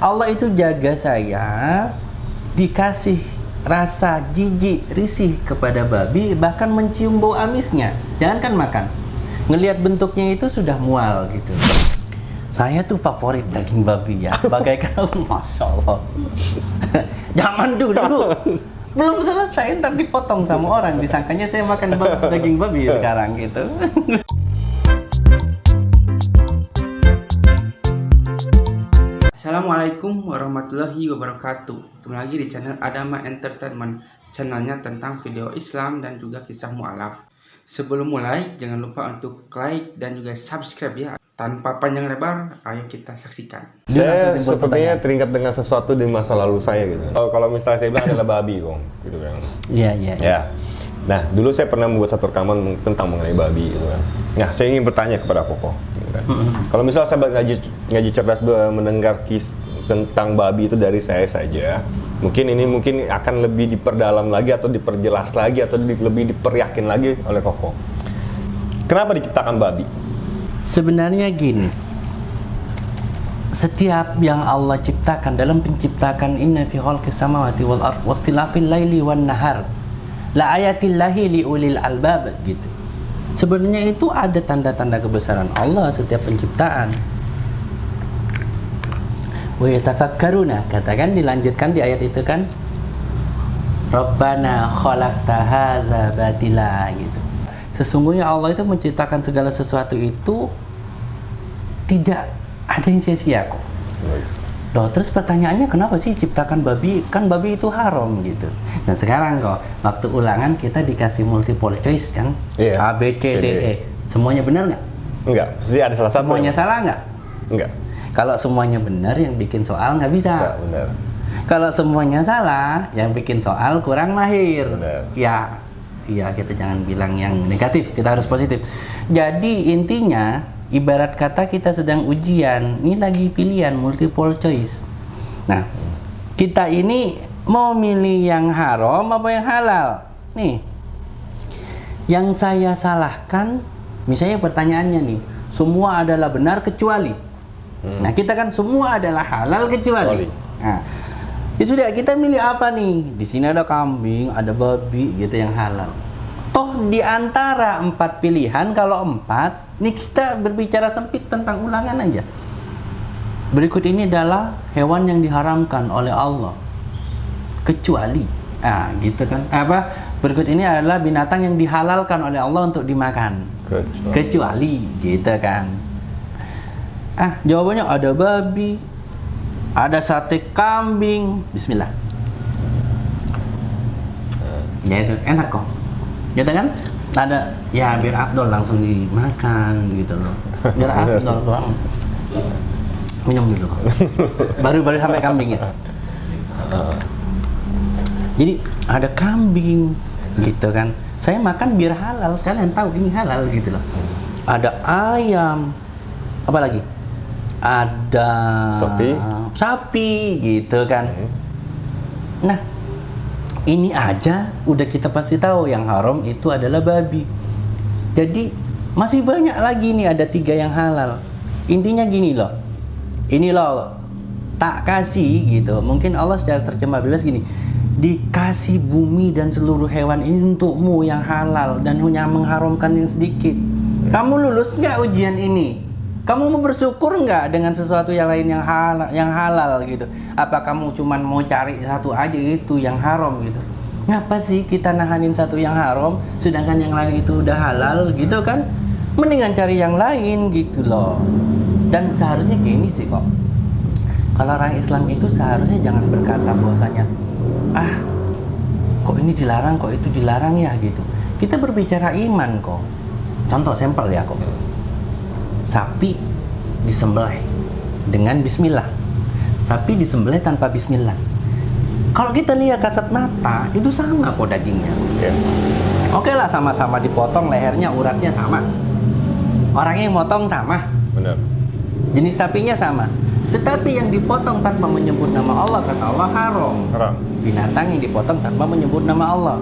Allah itu jaga saya, dikasih rasa jijik, risih kepada babi, bahkan mencium bau amisnya. Jangankan makan, ngelihat bentuknya itu sudah mual gitu. Saya tuh favorit daging babi ya, bagaikan Masya Allah. Zaman dulu belum selesai, ntar dipotong sama orang, disangkanya saya makan daging babi sekarang gitu. Assalamualaikum warahmatullahi wabarakatuh. Ketemu lagi di channel Adama Entertainment, channelnya tentang video Islam dan juga kisah mu'alaf. Sebelum mulai, jangan lupa untuk like dan juga subscribe ya. Tanpa panjang lebar, ayo kita saksikan. Saya sepertinya teringat dengan sesuatu di masa lalu saya gitu. Kalau misalnya saya bilang adalah babi, Kong, gitu kan. Iya. Ya. Nah, dulu saya pernah membuat satu rekaman tentang mengenai babi, gitu kan. Nah, saya ingin bertanya kepada Koko. Gitu kan. Kalau misalnya saya ngaji cerdas mendengar tentang babi itu dari saya saja, mungkin akan lebih diperdalam lagi atau diperjelas lagi atau lebih diperyakin lagi oleh Koko. Kenapa diciptakan babi? Sebenarnya gini, setiap yang Allah ciptakan dalam penciptakan inna fi khalqis samawati wal ardh wa ikhtilafil laili wan nahar la ayatillahi liulil albab gitu. Sebenarnya itu ada tanda-tanda kebesaran Allah setiap penciptaan. Wa yatafakkaruna, katakan dilanjutkan di ayat itu kan, Rabbana khalaqta hadza batila gitu. Sesungguhnya Allah itu menciptakan segala sesuatu itu tidak ada yang sia-sia kok. Loh, terus pertanyaannya kenapa sih ciptakan babi? Kan babi itu haram gitu. Nah sekarang kok waktu ulangan kita dikasih multiple choice kan, Iya. A, B, C, D, E. Semuanya benar nggak? Enggak, pasti ada salah satu. Semuanya salah nggak? Enggak. Kalau semuanya benar, yang bikin soal nggak bisa. Bisa, benar. Kalau semuanya salah, yang bikin soal kurang mahir. Benar. Iya, kita jangan bilang yang negatif, kita harus positif. Jadi intinya, ibarat kata kita sedang ujian, ini lagi pilihan multiple choice. Nah, kita ini mau milih yang haram apa yang halal? Nih, yang saya salahkan, misalnya pertanyaannya nih, semua adalah benar kecuali. Nah, kita kan semua adalah halal kecuali. Nah, ya sudah, kita milih apa nih? Di sini ada kambing, ada babi gitu yang halal. Toh di antara 4 pilihan, kalau 4, nih kita berbicara sempit tentang ulangan aja. Berikut ini adalah hewan yang diharamkan oleh Allah. Kecuali. Ah, gitu kan. Berikut ini adalah binatang yang dihalalkan oleh Allah untuk dimakan. Kecuali gitu kan. Jawabannya ada babi, ada sate kambing, bismillah. Ya itu enak kok, gitu kan? Ada, ya biar Abdul langsung dimakan gitu loh. Biar Abdul doang. Minum dulu kok. Baru sampai kambingnya. Jadi ada kambing, gitu kan? Saya makan biar halal, sekalian tahu ini halal gitu loh. Ada ayam, apa lagi? Ada sapi gitu kan. Nah, ini aja udah kita pasti tahu yang haram itu adalah babi. Jadi masih banyak lagi nih, ada 3 yang halal. Intinya gini loh, ini loh tak kasih gitu. Mungkin Allah secara terjemah bebas gini, dikasih bumi dan seluruh hewan ini untukmu yang halal dan hanya mengharamkan yang sedikit. Kamu lulus nggak ujian ini? Kamu mau bersyukur nggak dengan sesuatu yang lain yang halal gitu? Apa kamu cuman mau cari satu aja itu yang haram gitu? Ngapa sih kita nahanin satu yang haram, sedangkan yang lain itu udah halal gitu kan? Mendingan cari yang lain gitu loh. Dan seharusnya gini sih kok. Kalau orang Islam itu seharusnya jangan berkata bahwasanya, kok ini dilarang, kok itu dilarang ya gitu. Kita berbicara iman kok. Contoh sampel ya kok. Sapi disembelih dengan bismillah, sapi disembelih tanpa bismillah. Kalau kita lihat kasat mata, itu sama kok dagingnya. Oke lah, sama-sama dipotong, lehernya, uratnya sama, orangnya yang motong sama. Benar. Jenis sapinya sama. Tetapi yang dipotong tanpa menyebut nama Allah, kata Allah haram. Binatang yang dipotong tanpa menyebut nama Allah.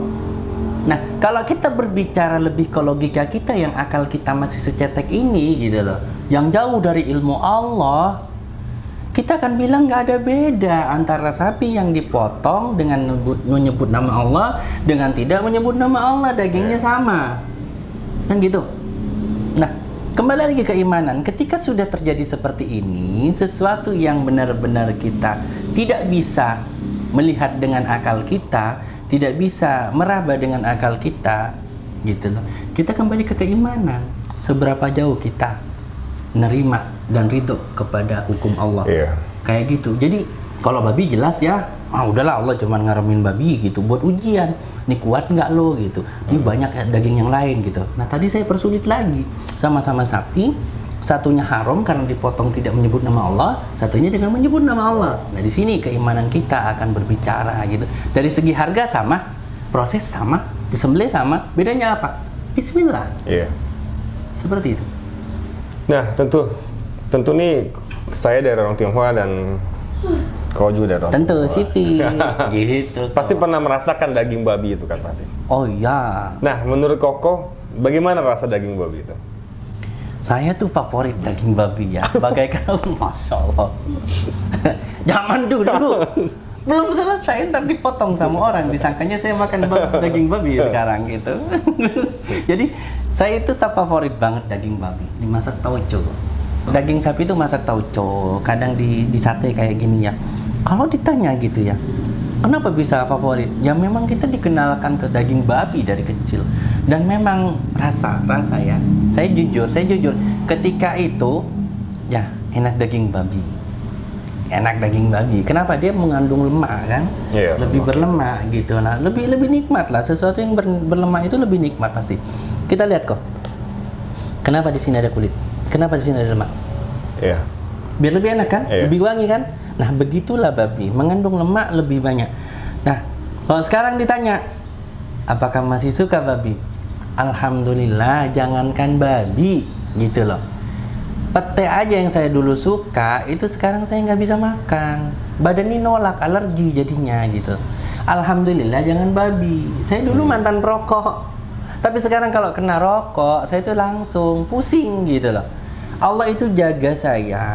Nah, kalau kita berbicara lebih ke logika kita yang akal kita masih secetek ini gitu loh, yang jauh dari ilmu Allah, kita akan bilang nggak ada beda antara sapi yang dipotong dengan menyebut nama Allah dengan tidak menyebut nama Allah, dagingnya sama, kan gitu. Nah, kembali lagi ke imanan. Ketika sudah terjadi seperti ini, sesuatu yang benar-benar kita tidak bisa melihat dengan akal kita, tidak bisa meraba dengan akal kita, gitu loh. Kita kembali ke keimanan. Seberapa jauh kita nerima dan ridho kepada hukum Allah. Kayak gitu. Jadi kalau babi jelas ya, udahlah Allah cuma ngaremin babi gitu buat ujian. Ini kuat nggak lo gitu. Ini banyak daging yang lain gitu. Nah tadi saya persulit lagi. Sama-sama sapi, satunya haram karena dipotong tidak menyebut nama Allah, satunya dengan menyebut nama Allah. Nah di sini keimanan kita akan berbicara gitu. Dari segi harga sama, proses sama, disembelih sama. Bedanya apa? Bismillah. Seperti itu. Nah, tentu nih saya dari orang Tionghoa dan kau juga dari orang tentu Tionghoa. Siti gitu. Pasti pernah merasakan daging babi itu kan pasti. Oh iya. Nah, menurut Koko, bagaimana rasa daging babi itu? Saya tuh favorit daging babi ya. Bagaikan Masya Allah. Zaman dulu belum selesai ntar dipotong sama orang, disangkanya saya makan daging babi sekarang gitu. Jadi saya itu favorit banget daging babi, dimasak tauco. Daging sapi itu masak tauco, kadang di sate kayak gini ya. Kalau ditanya gitu ya, kenapa bisa favorit? Ya memang kita dikenalkan ke daging babi dari kecil, dan memang rasa ya. Saya jujur, ketika itu ya enak daging babi. Enak daging babi. Kenapa? Dia mengandung lemak kan? Lebih berlemak gitu. Nah, lebih nikmat lah. Sesuatu yang berlemak itu lebih nikmat pasti. Kita lihat kok. Kenapa di sini ada kulit? Kenapa di sini ada lemak? Biar lebih enak kan? Lebih wangi kan? Nah, begitulah babi, mengandung lemak lebih banyak. Nah, kalau sekarang ditanya, apakah masih suka babi? Alhamdulillah, jangankan babi gitu loh. Pete aja yang saya dulu suka, itu sekarang saya nggak bisa makan. Badan ini nolak, alergi jadinya gitu. Alhamdulillah jangan babi. Saya dulu mantan perokok, tapi sekarang kalau kena rokok, saya itu langsung pusing gitu loh. Allah itu jaga saya,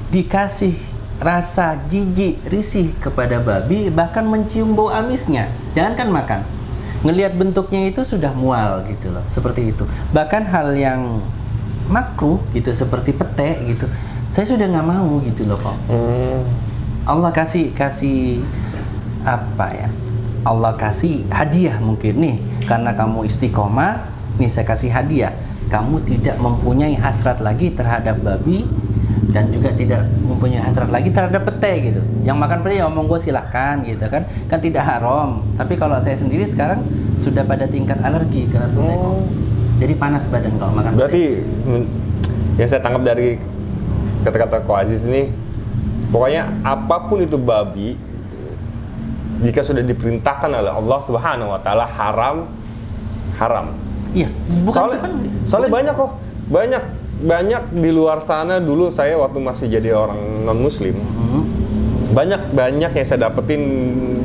dikasih rasa jijik, risih kepada babi, bahkan mencium bau amisnya. Jangankan makan, ngelihat bentuknya itu sudah mual gitu loh, seperti itu. Bahkan hal yang makruh gitu seperti pete gitu, saya sudah nggak mau gitu loh kok. Allah kasih apa ya? Allah kasih hadiah mungkin nih, karena kamu istiqomah, nih saya kasih hadiah. Kamu tidak mempunyai hasrat lagi terhadap babi dan juga tidak mempunyai hasrat lagi terhadap pete gitu. Yang makan pete ya omong gue silahkan gitu kan tidak haram. Tapi kalau saya sendiri sekarang sudah pada tingkat alergi karena pete kok. Jadi panas badan kalau makan. Berarti yang saya tangkap dari kata-kata Ko Aziz ini, pokoknya apapun itu babi, jika sudah diperintahkan oleh Allah Subhanahu Wa Taala haram. Iya. Soalnya banyak kok, banyak di luar sana. Dulu saya waktu masih jadi orang non Muslim, banyak yang saya dapetin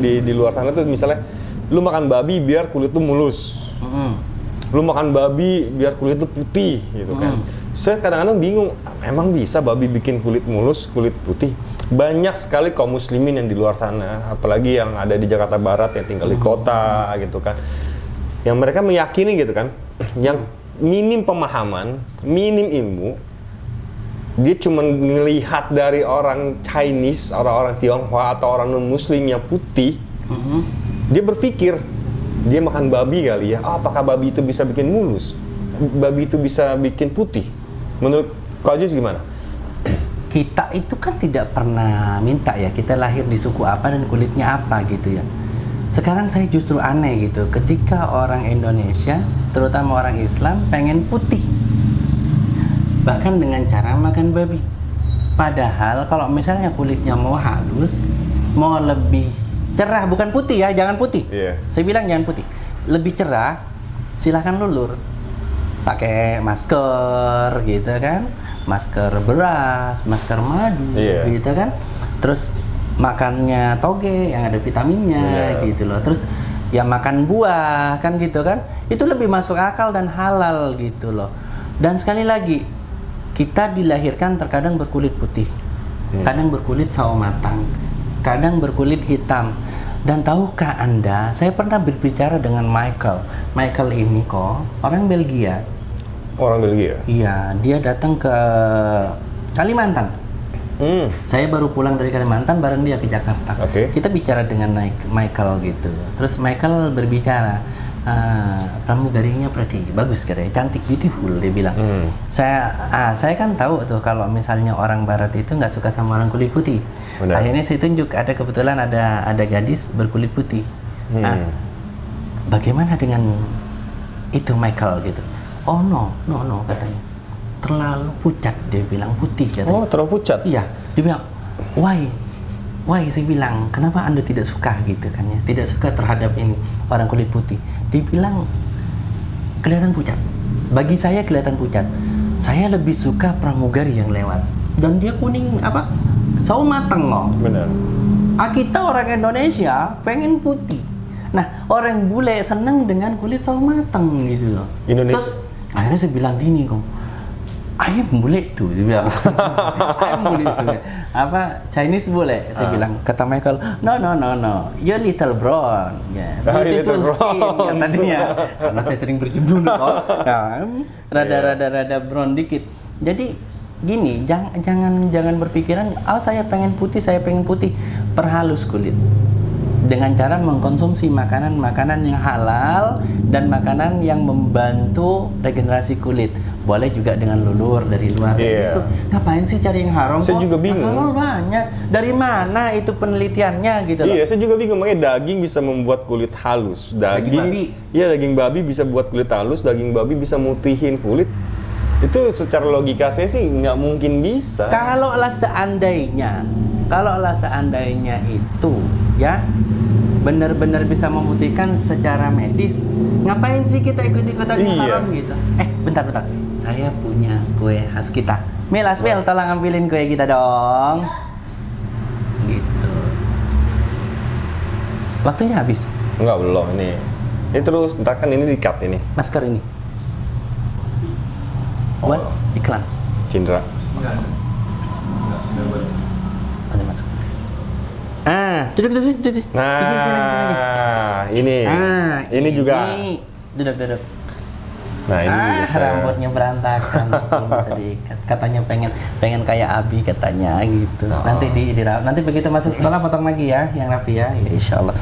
di luar sana tuh, misalnya lu makan babi biar kulit tuh mulus. Lu makan babi biar kulit itu putih gitu kan. Saya kadang-kadang bingung, emang bisa babi bikin kulit mulus, kulit putih? Banyak sekali kaum muslimin yang di luar sana, apalagi yang ada di Jakarta Barat yang tinggal di kota gitu kan, yang mereka meyakini gitu kan, yang minim pemahaman, minim ilmu, dia cuma ngelihat dari orang Chinese, orang-orang Tionghoa atau orang non muslim yang putih, dia berpikir dia makan babi kali ya, apakah babi itu bisa bikin mulus? Babi itu bisa bikin putih? Menurut Ko Aziz gimana? Kita itu kan tidak pernah minta ya, kita lahir di suku apa dan kulitnya apa gitu ya. Sekarang saya justru aneh gitu, ketika orang Indonesia, terutama orang Islam, pengen putih. Bahkan dengan cara makan babi. Padahal kalau misalnya kulitnya mau halus, mau lebih cerah, bukan putih ya, jangan putih. Saya bilang jangan putih. Lebih cerah, silahkan lulur. Pakai masker gitu kan, masker beras, masker madu gitu kan. Terus makannya toge yang ada vitaminnya gitu loh. Terus ya makan buah kan gitu kan. Itu lebih masuk akal dan halal gitu loh. Dan sekali lagi, kita dilahirkan terkadang berkulit putih. kadang berkulit sawo matang, kadang berkulit hitam. Dan tahukah Anda, saya pernah berbicara dengan Michael. Michael ini kok orang Belgia. Orang Belgia? Iya, dia datang ke Kalimantan. Saya baru pulang dari Kalimantan bareng dia ke Jakarta. Kita bicara dengan Michael gitu. Terus Michael berbicara, pramugarinya berarti bagus katanya, cantik, beautiful dia bilang. Saya kan tahu tuh kalau misalnya orang Barat itu nggak suka sama orang kulit putih. Benar. Akhirnya saya tunjuk, ada kebetulan ada gadis berkulit putih. Bagaimana dengan itu Michael gitu? Oh no katanya, terlalu pucat, dia bilang, putih katanya. Oh, terlalu pucat? Iya, dia bilang, why saya bilang, kenapa Anda tidak suka gitu kan ya, tidak suka terhadap ini orang kulit putih. Dia bilang, kelihatan pucat, bagi saya kelihatan pucat, saya lebih suka pramugari yang lewat, dan dia kuning apa, sawo matang loh. Benar. Kita orang Indonesia pengen putih, nah orang bule seneng dengan kulit sawo matang gitu loh. Indonesia. Terus akhirnya saya bilang gini kok, ayam bule tuh, dia bilang. Ayam bule itu apa, Chinese bule, saya bilang. Kata Michael, no, you're little brown, beautiful skin katanya, karena saya sering berjemur kok, rada brown dikit. Jadi gini, jangan berpikiran, saya pengen putih, perhalus kulit dengan cara mengkonsumsi makanan yang halal dan makanan yang membantu regenerasi kulit. Boleh juga dengan lulur dari luar. Itu ngapain sih cari yang haram? Saya juga bingung. Halal banyak. Dari mana itu penelitiannya gitu loh? Iya, saya juga bingung. Makanya daging bisa membuat kulit halus. Daging babi. Iya, daging babi bisa buat kulit halus. Daging babi bisa mutihin kulit. Itu secara logika saya sih nggak mungkin bisa. Kalau seandainya itu ya benar-benar bisa memutihkan secara medis, ngapain sih kita ikut-ikutan yang haram gitu? Bentar, saya punya kue khas kita. Asbel, tolong ambilin kue kita dong. Gitu. Waktunya habis? Enggak, belum ini. Ini terus, ntar kan ini di-cut ini. Masker ini. Buat iklan. Cindra. Ada masuk. Duduk. Nah, ini juga. Duduk. Nah, ini juga saya. Rambutnya berantakan, belum bisa diikat. Katanya pengen kayak Abi katanya gitu. Nanti begitu masuk sekolah potong lagi ya, yang rapi ya. Ya insyaallah.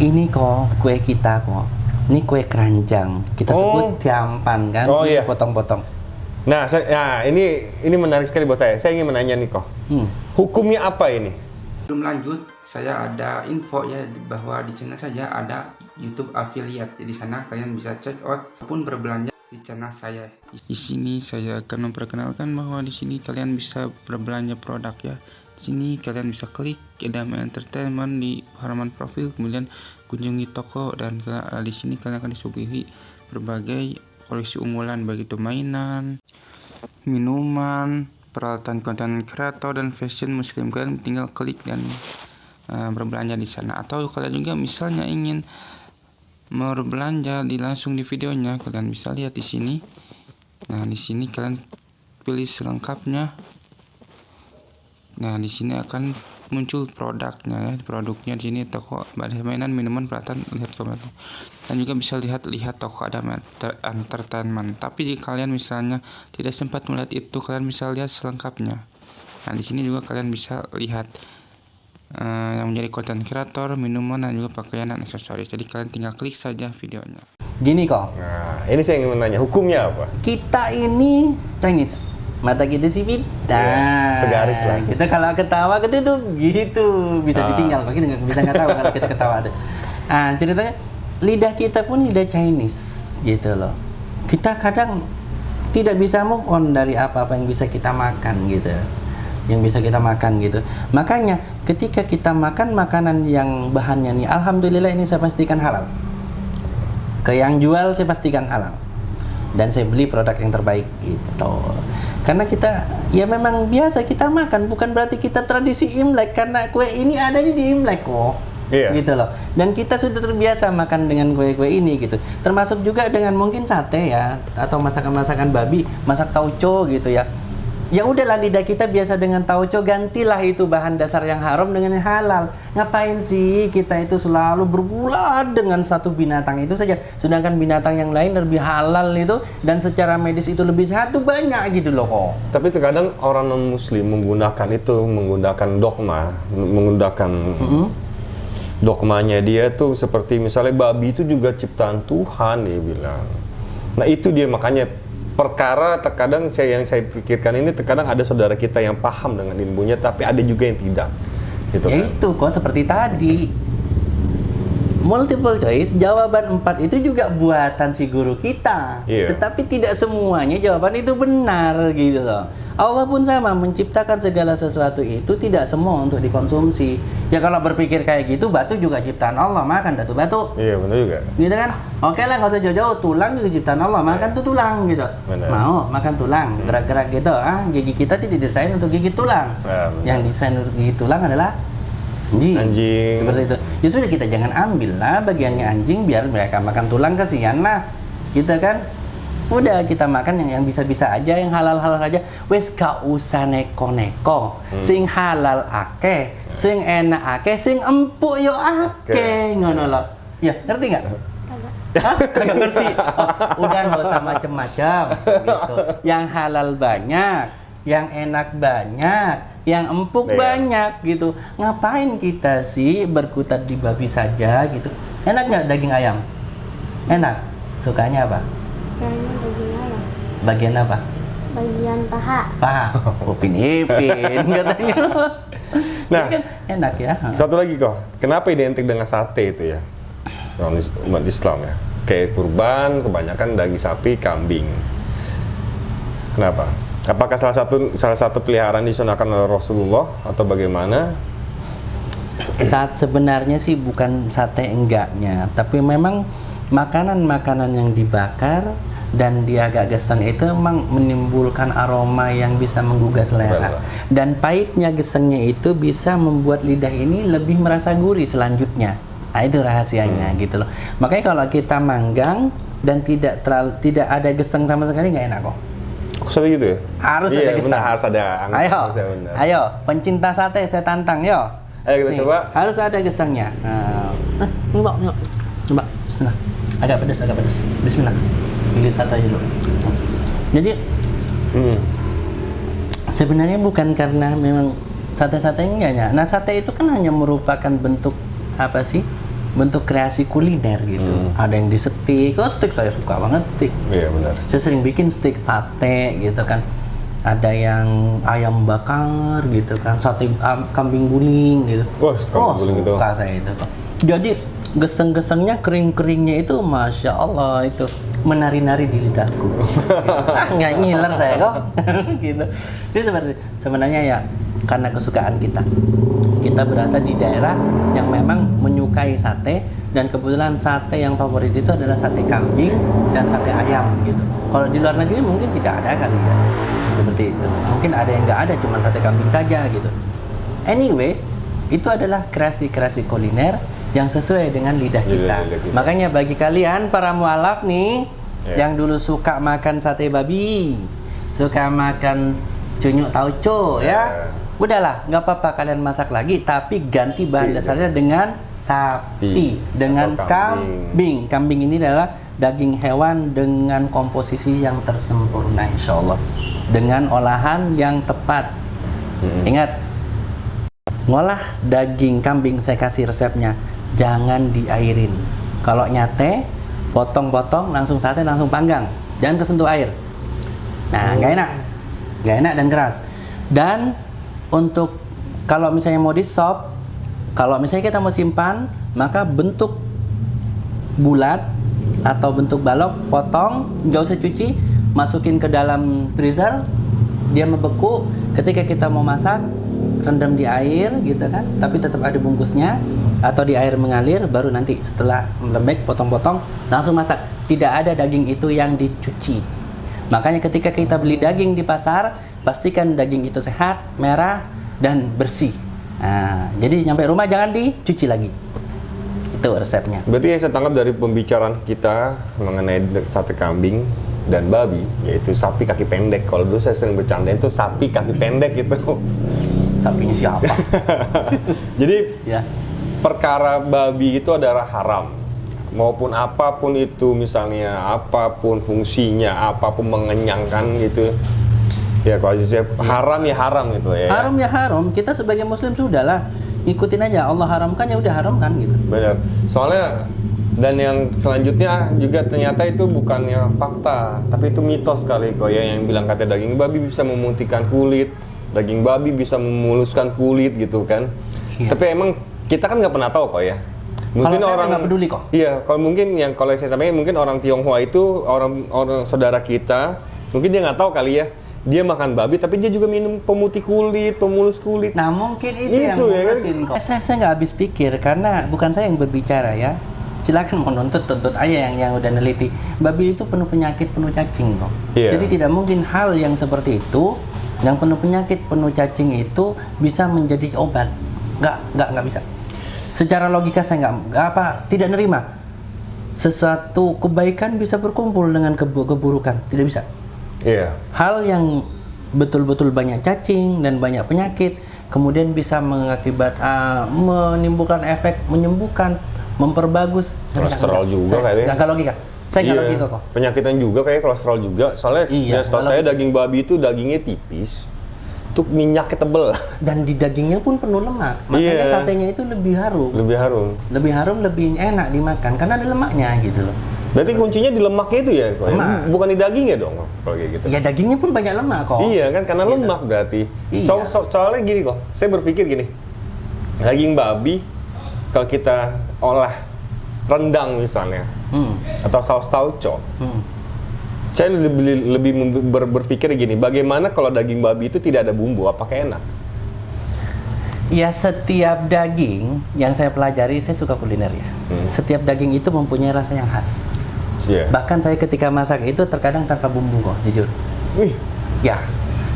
Ini kok kue kita kok. Ini kue keranjang. Kita sebut tiampan kan. Iya. Potong-potong. Nah, ini menarik sekali buat saya. Saya ingin menanya nih kok. Hukumnya apa ini? Sebelum lanjut, saya ada info ya bahwa di channel saya ada YouTube affiliate. Jadi sana kalian bisa check out ataupun berbelanja di channel saya. Di sini saya akan memperkenalkan bahwa di sini kalian bisa berbelanja produk ya. Di sini kalian bisa klik Adama Entertainment di halaman profil, kemudian kunjungi toko, dan di sini kalian akan disuguhi berbagai koleksi unggulan, baik itu mainan, minuman, peralatan konten kreator dan fashion muslim. Kalian tinggal klik dan berbelanja di sana. Atau kalian juga misalnya ingin berbelanja langsung di videonya, kalian bisa lihat di sini. Nah, di sini kalian pilih selengkapnya. Nah, di sini akan muncul produknya ya. Produknya di sini toko mainan, minuman, peralatan, lihat komentar. Dan juga bisa lihat toko Adama Entertainment. Tapi jika kalian misalnya tidak sempat melihat itu, kalian bisa lihat selengkapnya. Nah, di sini juga kalian bisa lihat yang menjadi konten kreator, minuman, dan juga pakaian dan aksesoris. Jadi kalian tinggal klik saja videonya. Gini kok. Nah, ini saya ingin menanya, hukumnya apa? Kita ini Chinese, mata kita sipit. Segaris lah. Kita kalau ketawa gitu bisa ditinggal. Kita nggak bisa tahu kalau kita ketawa tuh. Ceritanya lidah kita pun lidah Chinese gitu loh. Kita kadang tidak bisa move on dari apa-apa yang bisa kita makan gitu. Makanya ketika kita makan makanan yang bahannya nih, alhamdulillah ini saya pastikan halal. Ke yang jual saya pastikan halal. Dan saya beli produk yang terbaik gitu. Karena kita ya memang biasa kita makan, bukan berarti kita tradisi Imlek, karena kue ini adanya di Imlek kok. Gitu loh. Dan kita sudah terbiasa makan dengan kue-kue ini gitu. Termasuk juga dengan mungkin sate ya, atau masakan-masakan babi, masak tauco gitu ya. Ya udahlah, lidah kita biasa dengan tauco, gantilah itu bahan dasar yang haram dengan yang halal. Ngapain sih kita itu selalu bergulat dengan satu binatang itu saja, sedangkan binatang yang lain lebih halal itu dan secara medis itu lebih sehat tuh banyak gitu loh kok. Tapi terkadang orang non-muslim menggunakan dogma, menggunakan dogmanya dia tuh seperti misalnya babi itu juga ciptaan Tuhan, dia bilang. Nah itu dia, makanya perkara terkadang yang saya pikirkan ini, terkadang ada saudara kita yang paham dengan ilmunya tapi ada juga yang tidak gitu Ya kan. itu kok seperti tadi, multiple choice jawaban 4 itu juga buatan si guru kita. Iya. Tetapi tidak semuanya jawaban itu benar gitu loh. Allah pun sama, menciptakan segala sesuatu itu tidak semua untuk dikonsumsi. Ya kalau berpikir kayak gitu, batu juga ciptaan Allah, makan batu-batu. Iya benar juga. Gitu kan? Oke lah, nggak usah jauh-jauh, tulang juga ciptaan Allah, makan tuh tulang gitu. Benar. Mau makan tulang, gerak-gerak gitu. Gigi kita tidak didesain untuk gigit tulang. Ya, benar. Yang desain untuk gigit tulang adalah Anjing. seperti itu. Ya sudah, kita jangan ambil lah bagiannya anjing, biar mereka makan tulang, kasihan lah. Kita kan udah kita makan yang bisa-bisa aja, yang halal-halal aja. Wes gak usah neko-neko. Sing halal akeh, sing enak akeh, sing empuk yo akeh, ngono loh. Ya, ngerti nggak? Hah? Kagak ngerti. Oh, udah nggak usah macem-macem gitu. Yang halal banyak, yang enak banyak, yang empuk Iya. banyak gitu. Ngapain kita sih berkutat di babi saja gitu? Enak nggak daging ayam? Enak. Sukanya apa? Kayaknya daging ayam. Bagian apa? Bagian paha. Paha. Upin Ipin katanya. Nah. Ini kan enak ya. Satu lagi kok, kenapa identik dengan sate itu ya? Orang umat Islam ya. Kayak kurban kebanyakan daging sapi, kambing. Kenapa? Apakah salah satu peliharaan disunahkan oleh Rasulullah atau bagaimana? Saat sebenarnya sih bukan sate enggaknya, tapi memang makanan-makanan yang dibakar dan dia agak geseng itu memang menimbulkan aroma yang bisa menggugah selera. Dan pahitnya gesengnya itu bisa membuat lidah ini lebih merasa gurih selanjutnya. Nah, itu rahasianya gitu loh. Makanya kalau kita manggang dan tidak ada geseng sama sekali, nggak enak kok. Kok sate gitu ya? Harus Iya, ada geseng. benar, harus ada. Ayo, pencinta sate saya tantang, yo. Ayo kita Nih, coba. Harus ada gesengnya. Nah, coba. Bismillah. Agak pedas. Bismillah. Lilit sate aja dulu. Jadi sebenarnya bukan karena memang sate-sate enggaknya. Nah, sate itu kan hanya merupakan bentuk apa sih? Bentuk kreasi kuliner gitu. Ada yang di steak. Oh, steak saya suka banget steak. Iya benar. Saya sering bikin steak sate gitu kan. Ada yang ayam bakar gitu kan, sate kambing guling gitu. Wah, kambing guling itu. Suka saya itu. Jadi geseng-gesengnya, kering-keringnya itu masya Allah itu menari-nari di lidahku. Nggak ngiler saya kok. Gitu. Jadi sebenarnya ya karena kesukaan kita. Kita berada di daerah yang memang menyukai sate, dan kebetulan sate yang favorit itu adalah sate kambing dan sate ayam gitu. Kalau di luar negeri mungkin tidak ada kali ya. Seperti itu. Mungkin ada yang nggak ada, cuma sate kambing saja gitu. Anyway, itu adalah kreasi-kreasi kuliner yang sesuai dengan lidah kita. Makanya bagi kalian para mualaf nih, yang dulu suka makan sate babi, suka makan cunyuk tauco ya, udahlah, nggak apa-apa kalian masak lagi, tapi ganti bahan dasarnya dengan sapi, dengan kambing. Kambing ini adalah daging hewan dengan komposisi yang tersempurna insya Allah, dengan olahan yang tepat. Ingat, ngolah daging kambing saya kasih resepnya, jangan diairin. Kalau nyate, potong-potong, langsung sate, langsung panggang, jangan kesentuh air. Nah, nggak enak dan keras. Dan untuk kalau misalnya mau di sop, kalau misalnya kita mau simpan, maka bentuk bulat atau bentuk balok, potong, nggak usah cuci, masukin ke dalam freezer, dia membeku. Ketika kita mau masak, rendam di air gitu kan, tapi tetap ada bungkusnya, atau di air mengalir, baru nanti setelah lembek potong-potong langsung masak. Tidak ada daging itu yang dicuci. Makanya ketika kita beli daging di pasar, pastikan daging itu sehat, merah, dan bersih. Nah, jadi nyampe rumah jangan dicuci lagi. Itu resepnya. Berarti yang saya tangkap dari pembicaraan kita mengenai sate kambing, dan babi, yaitu sapi kaki pendek. Kalau dulu saya sering bercandain itu sapi kaki pendek gitu. Sapinya siapa? Jadi Ya. perkara babi itu adalah haram. Maupun apapun itu, misalnya apapun fungsinya, apapun mengenyangkan gitu. Ya kalau saya haram ya haram gitu ya. Haram ya haram. Kita sebagai muslim sudahlah ikutin aja. Allah haramkan ya udah haram kan gitu. Benar. Soalnya dan yang selanjutnya juga ternyata itu bukannya fakta, tapi itu mitos kali kok ya, yang bilang katanya daging babi bisa memutihkan kulit, daging babi bisa memuluskan kulit gitu kan. Iya. Tapi emang kita kan nggak pernah tahu kok ya. Mungkin Kalau saya orang nggak peduli kok. Iya, kalau mungkin yang kalau saya sampaikan mungkin orang Tionghoa itu orang saudara kita, mungkin dia nggak tahu kali ya. Dia makan babi tapi dia juga minum pemutih kulit, pemulus kulit. Nah mungkin itu yang ya kan? ngurusin kok. Saya nggak habis pikir karena bukan saya yang berbicara ya. Silakan mau tuntut aja yang udah neliti. Babi itu penuh penyakit, penuh cacing kok. Iya. Jadi tidak mungkin hal yang seperti itu, yang penuh penyakit, penuh cacing itu bisa menjadi obat. Nggak bisa. Secara logika saya tidak nerima. Sesuatu kebaikan bisa berkumpul dengan keburukan, tidak bisa. Iya. Hal yang betul-betul banyak cacing dan banyak penyakit kemudian bisa menimbulkan efek menyembuhkan, memperbagus Kolesterol juga kayaknya. Nggak logika. Saya nggak logika kok. Penyakitan juga kayak kolesterol juga. Soalnya Iya, setahu saya daging babi itu dagingnya tipis. Itu minyaknya tebel. Dan di dagingnya pun penuh lemak. Makanya Iya. satenya itu lebih harum. Lebih harum. Lebih harum, lebih enak dimakan karena ada lemaknya gitu loh. Berarti kuncinya di lemaknya itu ya? Kok? Lemak. Bukan di dagingnya dong kalau kayak gitu. Ya dagingnya pun banyak lemak kok. Iya kan, karena Gitu. lemak berarti. Iya. Soalnya gini kok, saya berpikir gini. Daging babi kalau kita olah rendang misalnya, atau saus tauco, saya lebih berpikir gini, bagaimana kalau daging babi itu tidak ada bumbu, apakah enak? Ya setiap daging yang saya pelajari, saya suka kuliner ya. Setiap daging itu mempunyai rasa yang khas. Iya. Bahkan saya ketika masak itu terkadang tanpa bumbu kok, jujur. Wih. Ya,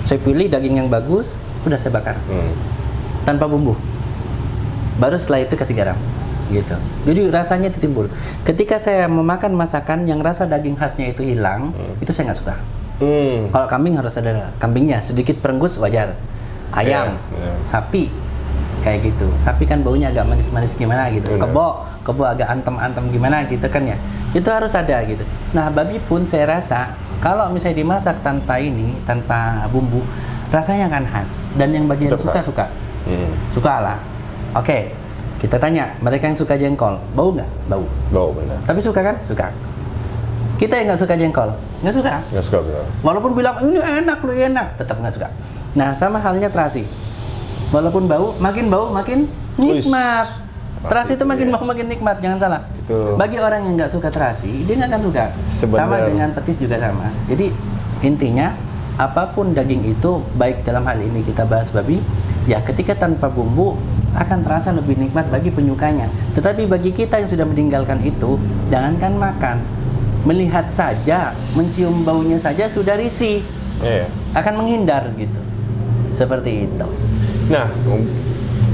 saya pilih daging yang bagus, udah saya bakar. Tanpa bumbu. Baru setelah itu kasih garam. Gitu. Jadi rasanya itu timbul. Ketika saya memakan masakan yang rasa daging khasnya itu hilang, itu saya nggak suka. Kalau kambing harus ada kambingnya, sedikit perenggus wajar. Ayam, sapi, kayak gitu. Sapi kan baunya agak manis-manis gimana gitu. Kebo agak antem-antem gimana gitu kan ya. Itu harus ada gitu. Nah, babi pun saya rasa kalau misalnya dimasak tanpa bumbu, rasanya akan khas. Dan yang bagian suka. Suka lah. Oke, kita tanya mereka yang suka jengkol, bau nggak? Bau. Bau benar. Tapi suka kan? Suka. Kita yang nggak suka jengkol, nggak suka. Nggak suka benar. Walaupun bilang ini enak, tetap nggak suka. Nah, sama halnya terasi. Walaupun bau makin nikmat. Terasi itu makin bau makin nikmat, jangan salah. Itu. Bagi orang yang nggak suka terasi, dia nggak akan suka. Sama Sebenarnya. dengan petis juga sama. Jadi intinya apapun daging itu, baik dalam hal ini kita bahas babi, ya ketika tanpa bumbu akan terasa lebih nikmat bagi penyukanya. Tetapi bagi kita yang sudah meninggalkan itu, jangankan makan, melihat saja, mencium baunya saja sudah risih, akan menghindar gitu. Seperti itu. Nah,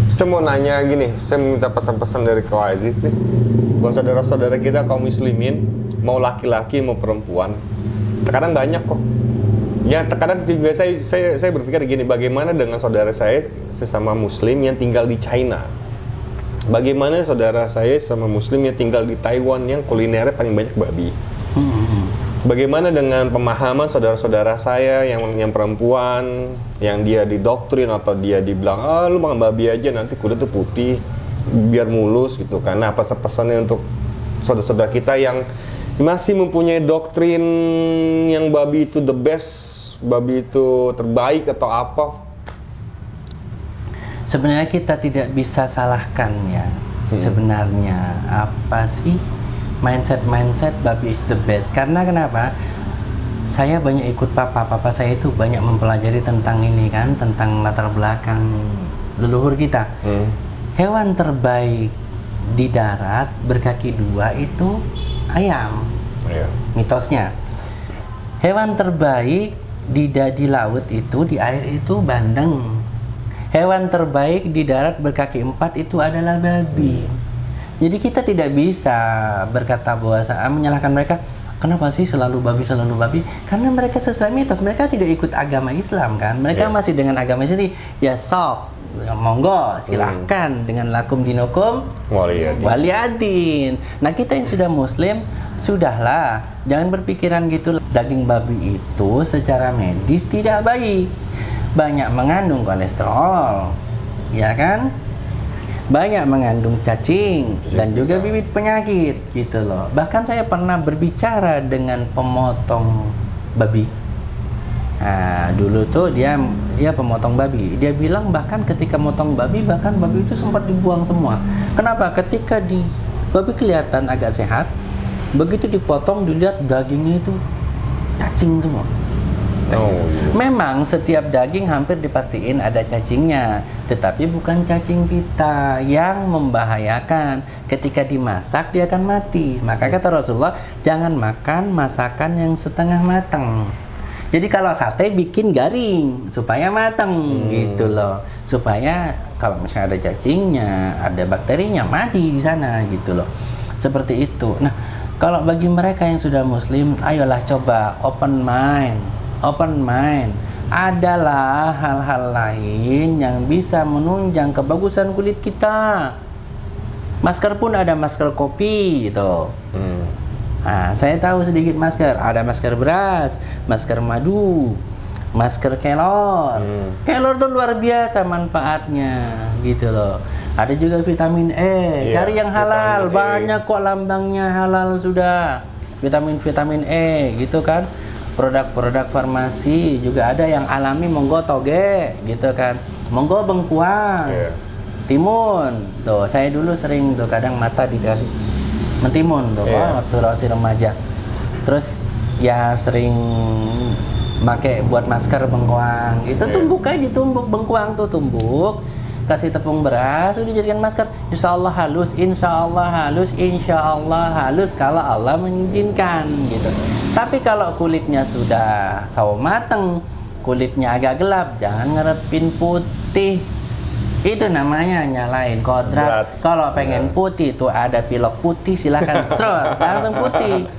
saya mau nanya gini, saya minta pesan-pesan dari Ko Aziz sih, buat saudara-saudara kita kaum muslimin, mau laki-laki mau perempuan, terkadang banyak kok. Ya terkadang juga saya berpikir gini, bagaimana dengan saudara saya sesama muslim yang tinggal di China? Bagaimana saudara saya sesama muslim yang tinggal di Taiwan yang kulinernya paling banyak babi? Bagaimana dengan pemahaman saudara-saudara saya yang perempuan, yang dia didoktrin atau dia dibilang, lu makan babi aja nanti kulit tuh putih, biar mulus gitu. Karena pesan-pesannya untuk saudara-saudara kita yang masih mempunyai doktrin yang babi itu the best, babi itu terbaik atau apa? Sebenarnya kita tidak bisa salahkan ya. Sebenarnya apa sih mindset babi is the best? Karena kenapa? Saya banyak ikut papa saya itu banyak mempelajari tentang ini kan, tentang latar belakang leluhur kita. Hewan terbaik di darat berkaki dua itu ayam. Mitosnya. Hewan terbaik di laut itu, di air itu bandeng. Hewan terbaik di darat berkaki empat itu adalah babi. Jadi kita tidak bisa berkata bahwa menyalahkan mereka, Kenapa sih selalu babi, selalu babi? Karena mereka sesuai mitos, mereka tidak ikut agama Islam kan. Mereka masih dengan agama sendiri. Ya sok, ya, monggo silahkan dengan lakum dinukum waliyadin. Nah kita yang sudah muslim, sudahlah, jangan berpikiran gitu. Daging babi itu secara medis tidak baik, banyak mengandung kolesterol, ya kan? Banyak mengandung cacing dan juga bibit penyakit gitu loh. Bahkan saya pernah berbicara dengan pemotong babi. Nah, dulu tuh dia pemotong babi. Dia bilang bahkan ketika motong babi, bahkan babi itu sempat dibuang semua. Kenapa? Ketika babi kelihatan agak sehat, begitu dipotong dilihat dagingnya itu cacing semua. Memang setiap daging hampir dipastiin ada cacingnya, tetapi bukan cacing pita yang membahayakan. Ketika dimasak dia akan mati. Maka kata Rasulullah, jangan makan masakan yang setengah matang. Jadi kalau sate bikin garing supaya matang gitu loh. Supaya kalau misalnya ada cacingnya, ada bakterinya, mati di sana gitu loh. Seperti itu. Nah, kalau bagi mereka yang sudah muslim, ayolah coba open mind. Open mind adalah hal-hal lain yang bisa menunjang kebagusan kulit kita. Masker pun ada masker kopi gitu. Nah, saya tahu sedikit masker. Ada masker beras, masker madu, masker kelor. Kelor tuh luar biasa manfaatnya gitu loh. Ada juga vitamin E. Cari yang halal, banyak kok lambangnya halal sudah. Vitamin E gitu kan. Produk-produk farmasi juga ada yang alami, monggo toge gitu kan, monggo bengkuang, timun tuh. Saya dulu sering tuh kadang mata dikasih mentimun tuh waktu masih remaja. Terus ya sering make buat masker bengkuang itu, tumbuk aja, tumbuk bengkuang tuh, tumbuk kasih tepung beras, udah dijadikan masker. Insya Allah halus, insya Allah halus, insya Allah halus kalau Allah mengizinkan gitu. Tapi kalau kulitnya sudah sawo mateng, kulitnya agak gelap, jangan ngerepin putih. Itu namanya nyalain kodrat. Kalau pengen putih tuh ada pilok putih, silahkan serot, langsung putih.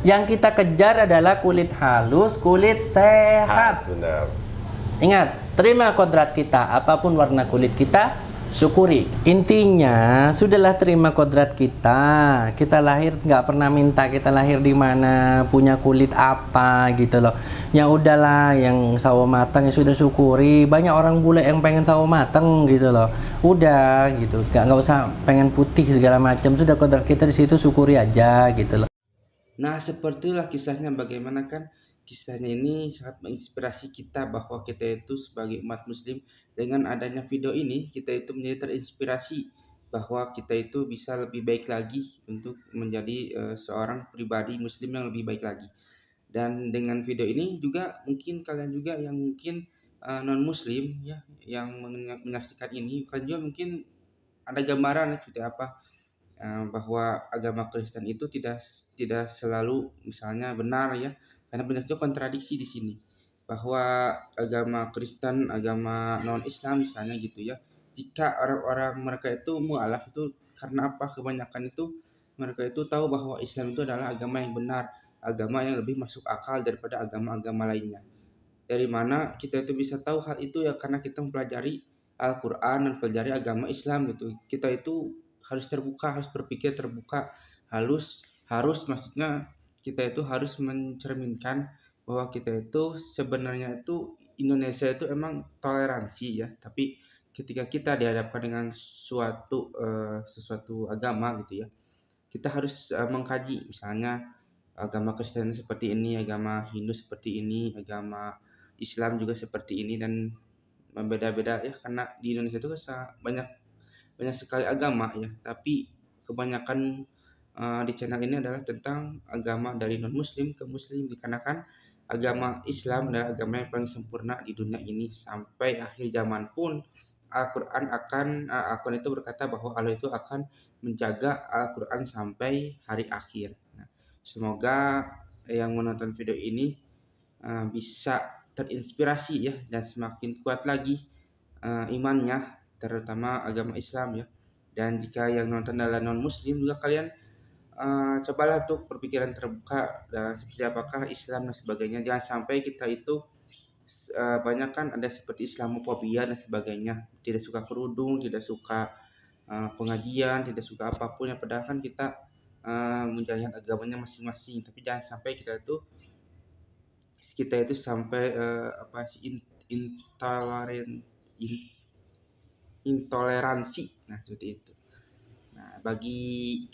Yang kita kejar adalah kulit halus, kulit sehat. Benar. Ingat, terima kodrat kita, apapun warna kulit kita, syukuri. Intinya, sudahlah terima kodrat kita. Kita lahir nggak pernah minta kita lahir di mana, punya kulit apa gitu loh. Ya udahlah, yang sawo matang ya sudah syukuri. Banyak orang bule yang pengen sawo matang gitu loh. Udah gitu, nggak usah pengen putih segala macam. Sudah kodrat kita di situ, syukuri aja gitu loh. Nah, sepertilah kisahnya, bagaimana kan kisahnya ini sangat menginspirasi kita bahwa kita itu sebagai umat muslim, dengan adanya video ini kita itu menjadi terinspirasi bahwa kita itu bisa lebih baik lagi untuk menjadi seorang pribadi muslim yang lebih baik lagi. Dan dengan video ini juga mungkin kalian juga yang mungkin non muslim ya, yang menyaksikan ini, kalian juga mungkin ada gambaran seperti apa bahwa agama Kristen itu tidak selalu misalnya benar ya, karena banyak juga kontradiksi di sini, bahwa agama Kristen, agama non Islam misalnya gitu ya, jika orang-orang mereka itu mualaf itu karena apa, kebanyakan itu mereka itu tahu bahwa Islam itu adalah agama yang benar, agama yang lebih masuk akal daripada agama-agama lainnya. Dari mana kita itu bisa tahu hal itu ya, karena kita mempelajari Al-Quran dan mempelajari agama Islam gitu. Kita itu harus terbuka, harus berpikir terbuka, harus maksudnya kita itu harus mencerminkan bahwa kita itu sebenarnya itu Indonesia itu emang toleransi ya, tapi ketika kita dihadapkan dengan sesuatu agama gitu ya, kita harus mengkaji, misalnya agama Kristen seperti ini, agama Hindu seperti ini, agama Islam juga seperti ini, dan berbeda-beda ya, karena di Indonesia itu banyak banyak sekali agama ya, tapi kebanyakan di channel ini adalah tentang agama dari non muslim ke muslim, dikarenakan agama Islam adalah agama yang paling sempurna di dunia ini. Sampai akhir zaman pun Al-Quran itu berkata bahwa Allah itu akan menjaga Al-Quran sampai hari akhir. Nah, semoga yang menonton video ini bisa terinspirasi ya, dan semakin kuat lagi imannya, terutama agama Islam ya. Dan jika yang nonton adalah non muslim juga, kalian cobalah untuk berpikiran terbuka dan seperti apakah Islam dan sebagainya. Jangan sampai kita itu banyak kan ada seperti Islamofobia dan sebagainya, tidak suka kerudung, tidak suka pengajian, tidak suka apapun yang padahal kan kita menjalankan agamanya masing-masing. Tapi jangan sampai kita itu sampai apa sih intoleransi. Nah, seperti itu. Nah, bagi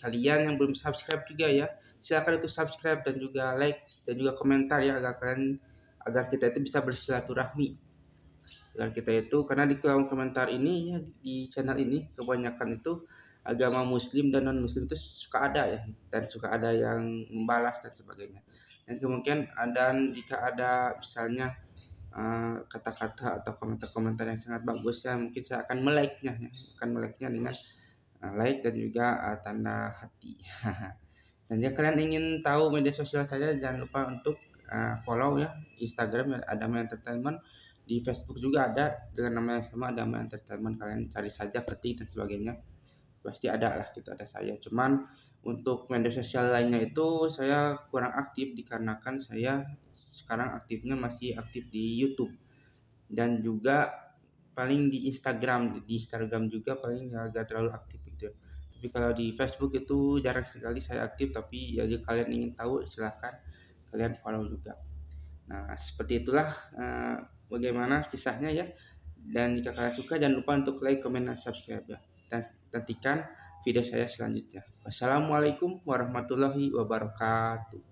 kalian yang belum subscribe juga ya, silakan itu subscribe dan juga like dan juga komentar ya agar kita itu bisa bersilaturahmi. Agar kita itu karena di kolom komentar ini ya di channel ini kebanyakan itu agama muslim dan non muslim itu suka ada ya dan suka ada yang membalas dan sebagainya. Dan kemungkinan dan jika ada misalnya kata-kata atau komentar-komentar yang sangat bagus ya mungkin saya akan melike-nya ya, akan melike-nya dengan like dan juga tanda hati. Dan jika kalian ingin tahu media sosial saya jangan lupa untuk follow ya Instagram ya, Adama Entertainment, di Facebook juga ada dengan nama yang sama Adama Entertainment, kalian cari saja ketik dan sebagainya pasti ada lah gitu ada saya. Cuman untuk media sosial lainnya itu saya kurang aktif dikarenakan saya sekarang aktifnya masih aktif di YouTube dan juga paling di Instagram juga paling agak terlalu aktif gitu ya. Tapi kalau di Facebook itu jarang sekali saya aktif, tapi ya jika kalian ingin tahu silahkan kalian follow juga. Nah seperti itulah bagaimana kisahnya ya. Dan jika kalian suka jangan lupa untuk like, comment, dan subscribe ya. Dan nantikan video saya selanjutnya. Wassalamualaikum warahmatullahi wabarakatuh.